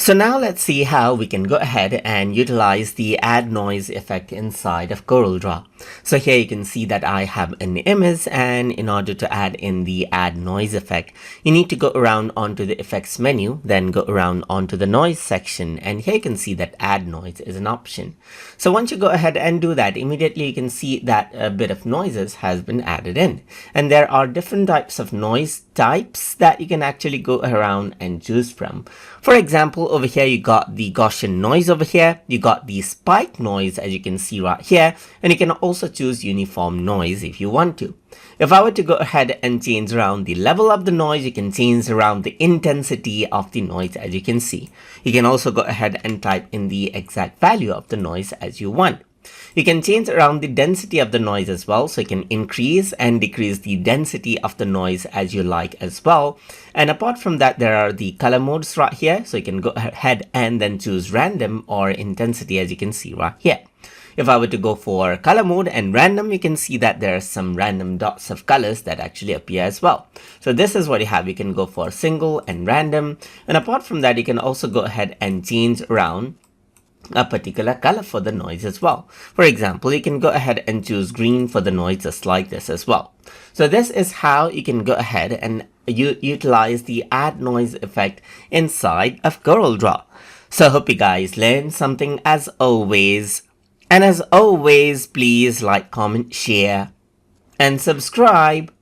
So now let's see how we can go ahead and utilize the add noise effect inside of Corel Draw. So here you can see that I have an image, and in order to add in the add noise effect, you need to go around onto the effects menu, then go around onto the noise section, and here you can see that add noise is an option. So once you go ahead and do that, immediately you can see that a bit of noises has been added in, and there are different types of noise types that you can actually go around and choose from. For example, over here you got the Gaussian noise over here, you got the spike noise as you can see right here, and you can also choose uniform noise if you want to. If I were to go ahead and change around the level of the noise, you can change around the intensity of the noise as you can see. You can also go ahead and type in the exact value of the noise as you want. You can change around the density of the noise as well, so you can increase and decrease the density of the noise as you like as well. And apart from that, there are the color modes right here, so you can go ahead and then choose random or intensity as you can see right here. If I were to go for color mode and random, you can see that there are some random dots of colors that actually appear as well. So this is what you have. You can go for single and random. And apart from that, you can also go ahead and change around a particular color for the noise as well. For example, you can go ahead and choose green for the noise just like this as well. So this is how you can go ahead and utilize the add noise effect inside of Corel Draw. So I hope you guys learned something as always. And as always, please like, comment, share, and subscribe.